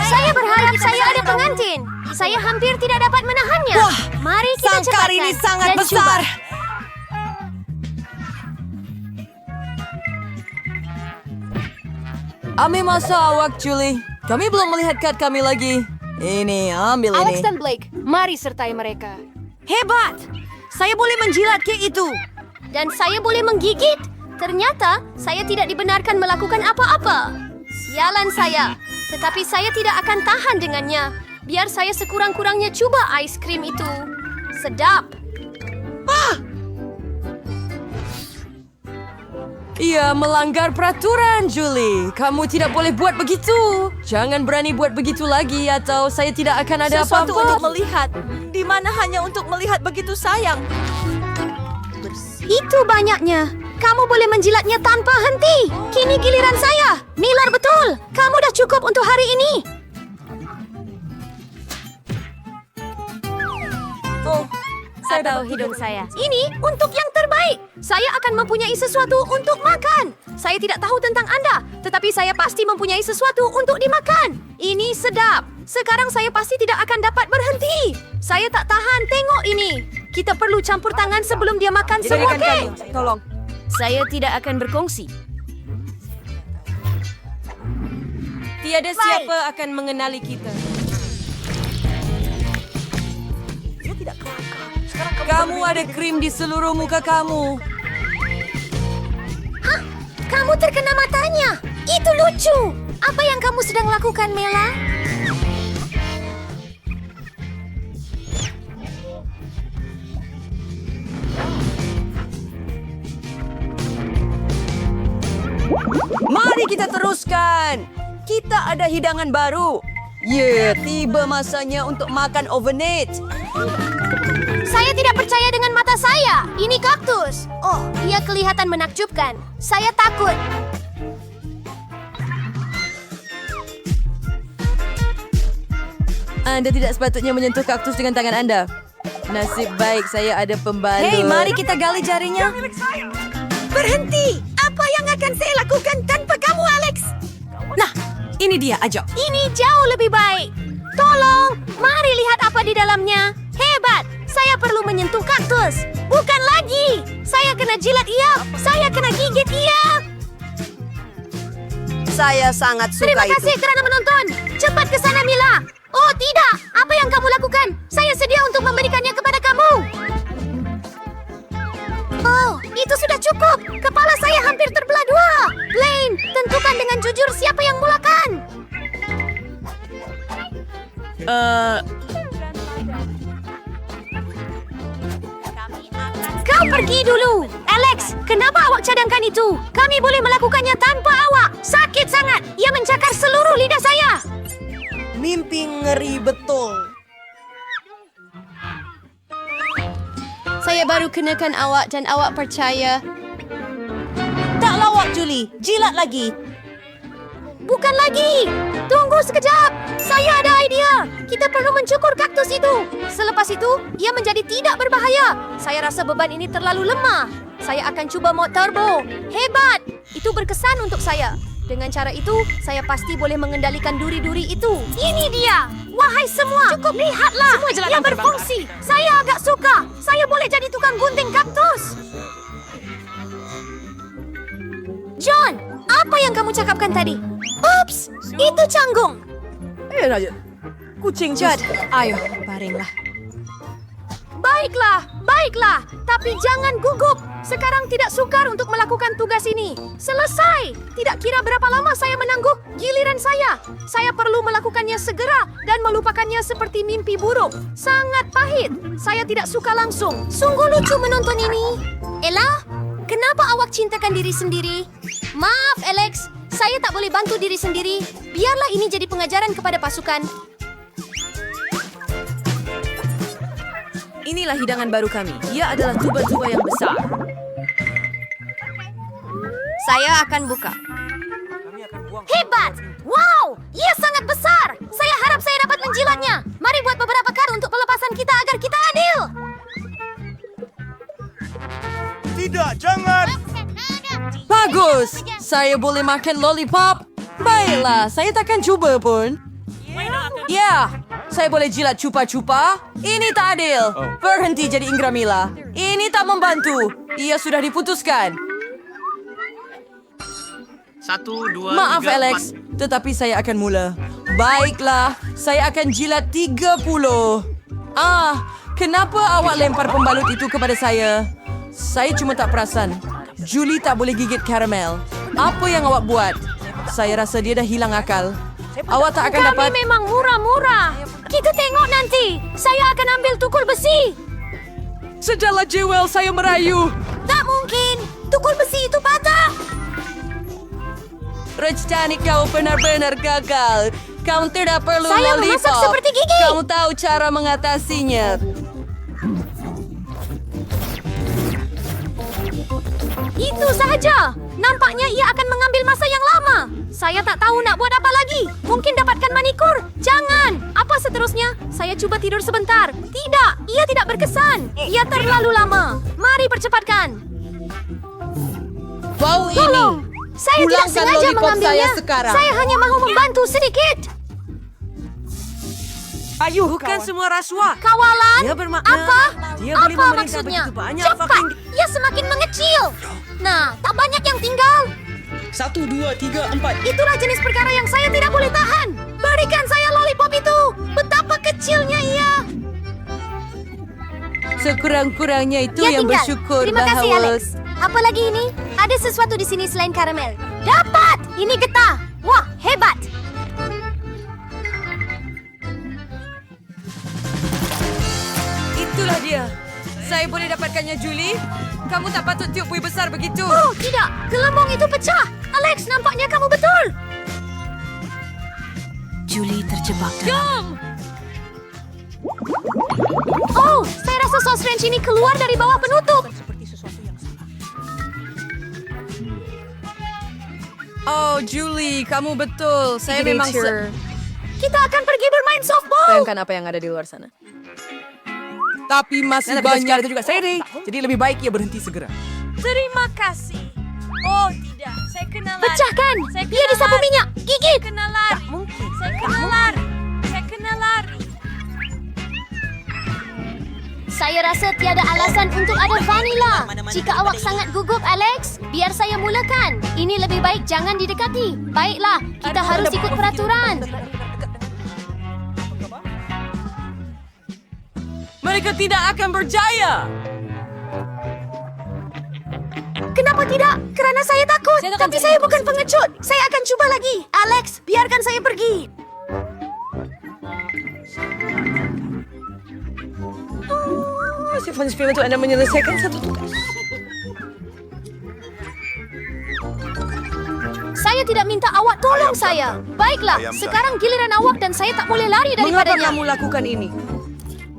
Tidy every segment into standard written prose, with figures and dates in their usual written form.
Saya berharap saya ada pengantin. Saya hampir tidak dapat menahannya. Wah, mari kita sangkar cepatkan ini sangat dan besar. coba. Ambil masa awak, Julie. Kami belum melihat kad kami lagi. Ini, ambil Alex ini. dan Blake, mari sertai mereka. Hebat! Saya boleh menjilat kek itu. Dan saya boleh menggigit. Ternyata saya tidak dibenarkan melakukan apa-apa. Sialan saya. Tetapi saya tidak akan tahan dengannya. Biar saya sekurang-kurangnya coba ais krim itu. Sedap. Ia melanggar peraturan, Julie. Kamu tidak boleh buat begitu. Jangan berani buat begitu lagi atau saya tidak akan ada Sesuatu apa-apa. untuk melihat, di mana hanya untuk melihat begitu sayang. Itu banyaknya. Kamu boleh menjilatnya tanpa henti. Kini giliran saya. Miller betul. Kamu dah cukup untuk hari ini. Oh, Atau hidung saya. Ini untuk yang terbaik. Saya akan mempunyai sesuatu untuk makan. Saya tidak tahu tentang Anda, tetapi saya pasti mempunyai sesuatu untuk dimakan. Ini sedap. Sekarang saya pasti tidak akan dapat berhenti. Saya tak tahan tengok ini. Kita perlu campur tangan sebelum dia makan semua kek. Tolong. Saya tidak akan berkongsi. Tiada siapa akan mengenali kita. Kamu ada krim di seluruh muka kamu. Hah? Kamu terkena matanya. Itu lucu. Apa yang kamu sedang lakukan, Mela? Mari kita teruskan. Kita ada hidangan baru. Tiba masanya untuk makan overnight. Saya tidak percaya dengan mata saya. Ini kaktus. Oh, ia kelihatan menakjubkan. Saya takut. Anda tidak sepatutnya menyentuh kaktus dengan tangan Anda. Nasib baik saya ada pembalut. Hei, mari kita gali jarinya. Berhenti! Apa yang akan saya lakukan tanpa kamu, Alex? Nah, ini dia, Ajo. Ini jauh lebih baik. Tolong, mari lihat apa di dalamnya. Hebat! Saya perlu menyentuh kaktus. Bukan lagi. Saya kena jilat ia. Saya kena gigit ia. Saya sangat suka Terima kasih kerana menonton. Cepat ke sana, Mila. Oh, tidak. Apa yang kamu lakukan? Saya sedia untuk memberikannya kepada kamu. Oh, itu sudah cukup. Kepala saya hampir terbelah dua. Blaine, tentukan dengan jujur siapa yang mulakan. Kau pergi dulu. Alex, kenapa awak cadangkan itu? Kami boleh melakukannya tanpa awak. Sakit sangat. Ia mencakar seluruh lidah saya. Mimpi ngeri betul. Saya baru kenakan awak dan awak percaya. Tak lawak, Julie. Jilat lagi. Bukan lagi. Tunggu sekejap. Saya ada idea. Kita perlu mencukur kaktus itu. Selepas itu, ia menjadi tidak berbahaya. Saya rasa beban ini terlalu lemah. Saya akan cuba mod turbo. Hebat. Itu berkesan untuk saya. Dengan cara itu, saya pasti boleh mengendalikan duri-duri itu. Ini dia. Wahai semua, cukup lihatlah. Semua jelatan Ia berfungsi. Saya agak suka. Saya boleh jadi tukang gunting kaktus. John, apa yang kamu cakapkan tadi? Ups, itu canggung. Kucing Judd, ayo, baringlah. Baiklah, baiklah. Tapi jangan gugup. Sekarang tidak sukar untuk melakukan tugas ini. Selesai. Tidak kira berapa lama saya menangguh, giliran saya. Saya perlu melakukannya segera dan melupakannya seperti mimpi buruk. Sangat pahit. Saya tidak suka langsung. Sungguh lucu menonton ini. Ella, kenapa awak cintakan diri sendiri? Maaf, Alex. Saya tak boleh bantu diri sendiri. Biarlah ini jadi pengajaran kepada pasukan. Inilah hidangan baru kami. Ia adalah tuba-tuba yang besar. Saya akan buka. Hebat! Wow! Ia sangat besar! Saya harap saya dapat menjilatnya. Mari buat beberapa kar untuk pelepasan kita agar kita adil. Tidak, jangan! Bagus! Saya boleh makan lollipop. Baiklah, saya takkan cuba pun. Ya, saya boleh jilat cupa-cupa. Ini tak adil. Berhenti jadi Ingramila. Ini tak membantu. Ia sudah diputuskan. 1, 2, Maaf 3, Alex, 4. tetapi saya akan mula. Baiklah, saya akan jilat 30. Kenapa awak lempar pembalut itu kepada saya? Saya cuma tak perasan. Julie tak boleh gigit karamel. Apa yang awak buat? Saya rasa dia dah hilang akal. Awak tak akan dapat... Kami memang murah-murah. Kita tengok nanti. Saya akan ambil tukul besi. Sejala Jewel, saya merayu. Tak mungkin. Tukul besi itu patah. Rencana kau benar-benar gagal. Kau tidak perlu Saya lollipop. memasak seperti gigi. Kau tahu cara mengatasinya. Itu sahaja. Nampaknya ia akan mengambil masa yang lama. Saya tak tahu nak buat apa lagi. Mungkin dapatkan manikur. Jangan. Apa seterusnya? Saya cuba tidur sebentar. Tidak. Ia tidak berkesan. Ia terlalu lama. Mari percepatkan. Bau Tolong. Saya tidak Pulangkan sengaja lollipop mengambilnya. saya sekarang. Saya hanya mahu membantu sedikit. Bukan semua rasuah. Kawalan? Dia bermakna Apa? dia boleh Apa memerintah maksudnya? begitu banyak Cepat. fucking- Ia semakin mengecil. Nah, tak banyak yang tinggal. 1, 2, 3, 4. Itulah jenis perkara yang saya tidak boleh tahan. Berikan saya lollipop itu. Betapa kecilnya ia. Sekurang-kurangnya itu Ia yang tinggal. bersyukur Terima kasih, bahawa... Alex. Apa lagi ini? Ada sesuatu di sini selain karamel. Dapat! Ini getah. Wah, hebat. Itulah dia. Saya boleh dapatkannya, Julie. Kamu tak patut tiup buih besar begitu. Oh, tidak. Gelembung itu pecah. Alex, nampaknya kamu betul. Julie terjebak dalam... Oh, saya rasa sos ranch ini keluar dari bawah penutup. Oh, Julie, kamu betul. Saya memang... Kita akan pergi bermain softball. Bayangkan apa yang ada di luar sana. Tapi masih banyak. Itu juga seri. Jadi lebih baik ia berhenti segera. Terima kasih. Oh, tidak. Saya kena lari. Pecahkan. Dia disapu minyak. Gigit. Kena lari. Mungkin. Saya kena lari. Saya kena lari. Saya rasa tiada alasan untuk ada vanila. Jika awak sangat gugup, Alex, biar saya mulakan. Ini lebih baik jangan didekati. Baiklah, kita harus ikut peraturan. Mereka tidak akan berjaya. Kenapa tidak? Kerana saya takut. Tapi saya bukan pengecut. Saya akan cuba lagi. Alex, biarkan saya pergi. Si Fons film untuk Anda menyelesaikan satu tugas. Saya tidak minta awak tolong saya. Baiklah, sekarang giliran awak dan saya tak boleh lari Mengapa daripadanya. kamu lakukan ini?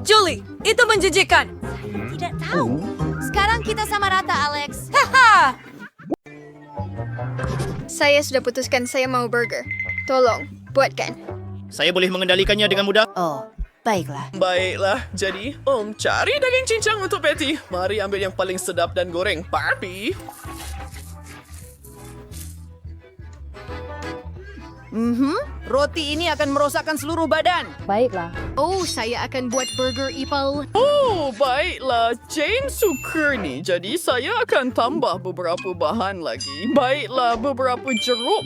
Julie, itu menjijikkan. Tidak tahu. Sekarang kita sama rata, Alex. Haha. Saya sudah putuskan saya mau burger. Tolong, buatkan. Saya boleh mengendalikannya dengan mudah. Oh, baiklah. Baiklah, jadi cari daging cincang untuk Patty. Mari ambil yang paling sedap dan goreng. Barbie. Roti ini akan merosakkan seluruh badan. Oh, saya akan buat burger ipal. Oh, baiklah. Jane suka ni. Jadi saya akan tambah beberapa bahan lagi. Baiklah, beberapa jeruk.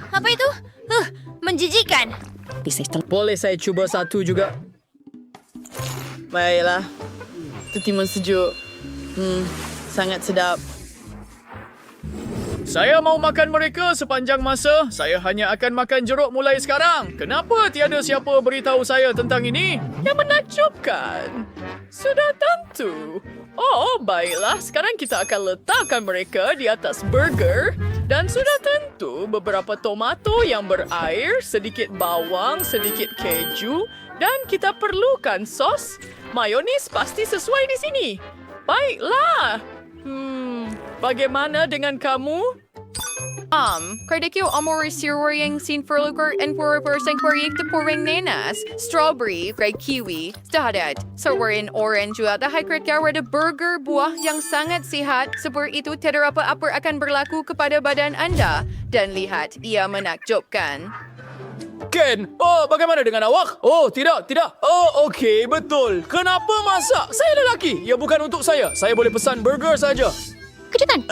Apa itu? Menjijikan. Boleh saya cuba satu juga? Baiklah. Itu timun sejuk. Sangat sedap. Saya mau makan mereka sepanjang masa. Saya hanya akan makan jeruk mulai sekarang. Kenapa tiada siapa beritahu saya tentang ini? Yang menakjubkan. Sudah tentu. Oh, baiklah. Sekarang kita akan letakkan mereka di atas burger. Dan sudah tentu beberapa tomato yang berair, sedikit bawang, sedikit keju. Dan kita perlukan sos. Mayonis pasti sesuai di sini. Baiklah. Bagaimana dengan kamu? Kardikyo amor siruring sin furlukur and purpersen kurik de puring nenas, strawberry, red kiwi, dadat, sawarin orange at the high gawa de burger buah yang sangat sihat, seperti itu tidak apa-apa akan berlaku kepada badan Anda. Dan lihat, ia menakjubkan. Ken, oh bagaimana dengan awak? Oh tidak. Oh okey, betul. Kenapa masak? Saya lelaki. Ya bukan untuk saya. Saya boleh pesan burger saja. Kejutan.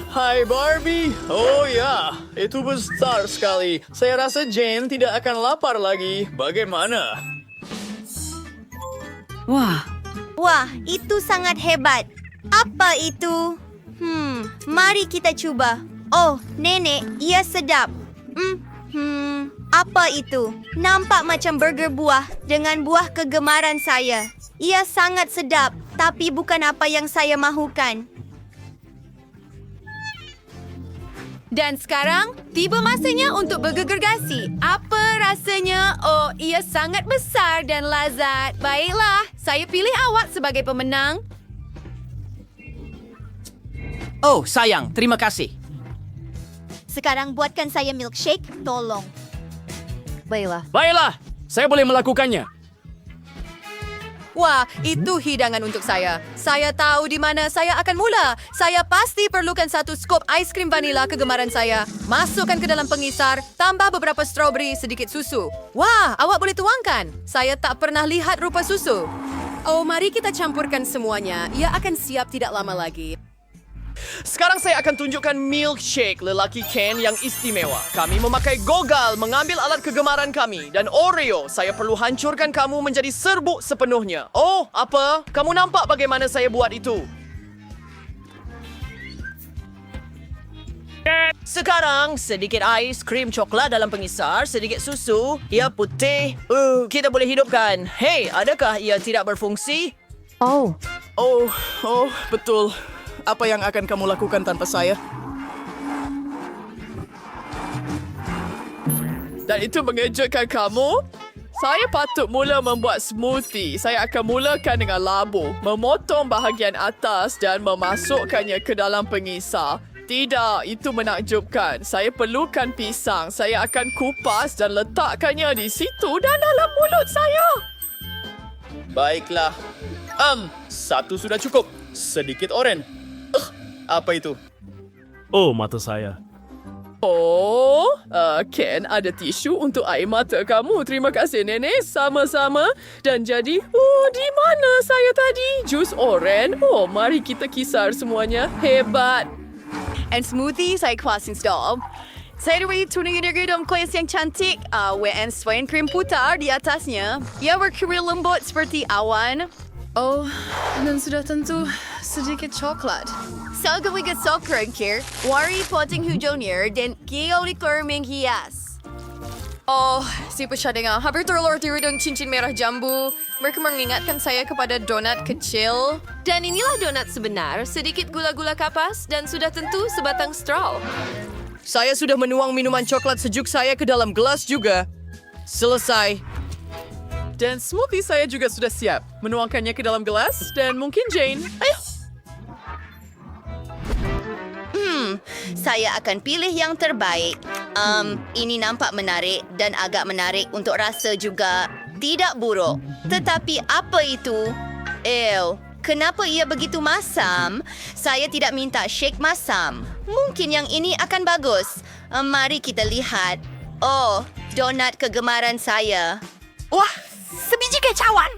Hai Barbie. Oh ya, itu besar sekali. Saya rasa Jane tidak akan lapar lagi. Bagaimana? Wah, itu sangat hebat. Apa itu? Mari kita cuba. Oh, nenek, ia sedap. Apa itu? Nampak macam burger buah dengan buah kegemaran saya. Ia sangat sedap, tapi bukan apa yang saya mahukan. Dan sekarang, tiba masanya untuk bergergasi. Apa rasanya? Oh, ia sangat besar dan lazat. Baiklah, saya pilih awak sebagai pemenang. Oh, sayang. Terima kasih. Sekarang buatkan saya milkshake, tolong. Baiklah, saya boleh melakukannya. Wah, itu hidangan untuk saya. Saya tahu di mana saya akan mula. Saya pasti perlukan satu skop ais krim vanila kegemaran saya. Masukkan ke dalam pengisar, tambah beberapa strawberry, sedikit susu. Wah, awak boleh tuangkan. Saya tak pernah lihat rupa susu. Oh, mari kita campurkan semuanya. Ia akan siap tidak lama lagi. Sekarang saya akan tunjukkan milkshake lelaki Ken yang istimewa. Kami memakai gogal mengambil alat kegemaran kami. Dan Oreo, saya perlu hancurkan kamu menjadi serbuk sepenuhnya. Oh, apa? Kamu nampak bagaimana saya buat itu? Sekarang, sedikit ais krim coklat dalam pengisar, sedikit susu. Ia putih. Kita boleh hidupkan. Hei, adakah ia tidak berfungsi? Oh, betul. Apa yang akan kamu lakukan tanpa saya? Dan itu mengejutkan kamu? Saya patut mula membuat smoothie. Saya akan mulakan dengan labu, memotong bahagian atas dan memasukkannya ke dalam pengisar. Tidak, itu menakjubkan. Saya perlukan pisang. Saya akan kupas dan letakkannya di situ dan dalam mulut saya. Baiklah. Satu sudah cukup. Sedikit oren. Apa itu? Oh, mata saya. Oh, Ken, ada tisu untuk air mata kamu. Terima kasih, Nenek. Sama-sama. Dan jadi, di mana saya tadi? Jus oren. Oh, mari kita kisar semuanya. Hebat. And smoothie, saya kuasin stop. Saya dari tuning dalam kelas yang cantik. And selain krim putar di atasnya. Ia berkiri lembut seperti awan. Oh, dan sudah tentu sedikit coklat. Saya kembali sokrenkir, wari potong hujungnya dan kio likor menghias. Oh, si pesyadengah, hampir terlor diri dengan cincin merah jambu. Mereka mengingatkan saya kepada donat kecil. Dan inilah donat sebenar, sedikit gula-gula kapas dan sudah tentu sebatang straw. Saya sudah menuang minuman coklat sejuk saya ke dalam gelas juga. Selesai. Dan smoothie saya juga sudah siap. Menuangkannya ke dalam gelas dan mungkin Jane. Ayo. Saya akan pilih yang terbaik. Ini nampak menarik dan agak menarik untuk rasa juga. Tidak buruk. Tetapi apa itu? Kenapa ia begitu masam? Saya tidak minta shake masam. Mungkin yang ini akan bagus. Mari kita lihat. Oh, donat kegemaran saya. Wah, sebiji kecauan.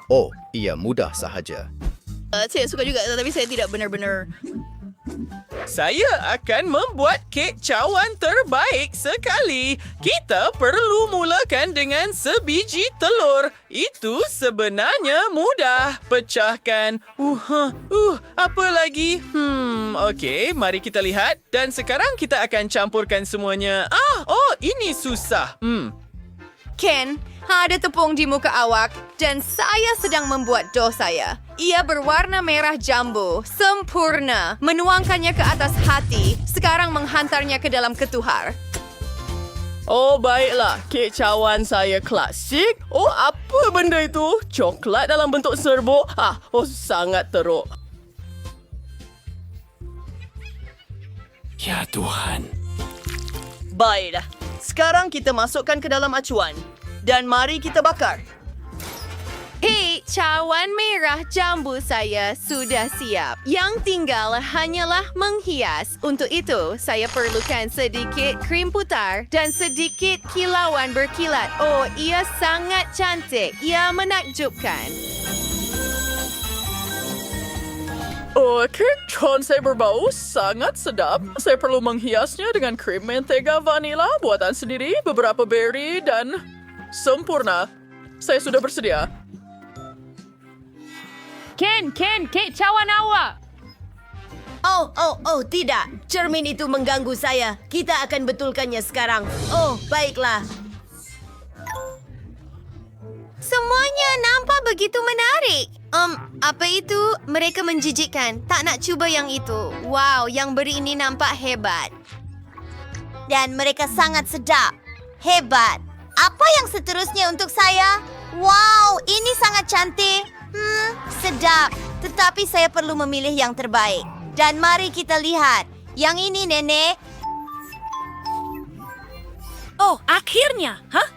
Oh, ia mudah sahaja. Saya suka juga, tetapi saya tidak benar-benar. Saya akan membuat kek cawan terbaik sekali. Kita perlu mulakan dengan sebiji telur. Itu sebenarnya mudah. Pecahkan. Apa lagi? Okey, mari kita lihat. Dan sekarang kita akan campurkan semuanya. Ini susah. Ken, ada tepung di muka awak dan saya sedang membuat dough saya. Ia berwarna merah jambu, sempurna. Menuangkannya ke atas hati, sekarang menghantarnya ke dalam ketuhar. Oh, baiklah. Kek cawan saya klasik. Oh, apa benda itu? Coklat dalam bentuk serbuk? Sangat teruk. Ya Tuhan. Baiklah. Sekarang kita masukkan ke dalam acuan. Dan mari kita bakar. Hei, cawan merah jambu saya sudah siap. Yang tinggal hanyalah menghias. Untuk itu, saya perlukan sedikit krim putar dan sedikit kilauan berkilat. Oh, ia sangat cantik. Ia menakjubkan. Oh, kek cawan saya berbau sangat sedap. Saya perlu menghiasnya dengan krim mentega vanila buatan sendiri, beberapa berry, dan sempurna. Saya sudah bersedia. Ken, kek cawan awak. Oh, tidak. Cermin itu mengganggu saya. Kita akan betulkannya sekarang. Oh, baiklah. Semuanya nampak begitu menarik. Apa itu? Mereka menjijikkan. Tak nak cuba yang itu. Wow, yang beri ini nampak hebat. Dan mereka sangat sedap. Hebat. Apa yang seterusnya untuk saya? Wow, ini sangat cantik. Sedap. Tetapi saya perlu memilih yang terbaik. Dan mari kita lihat. Yang ini, Nenek. Oh, akhirnya. Hah?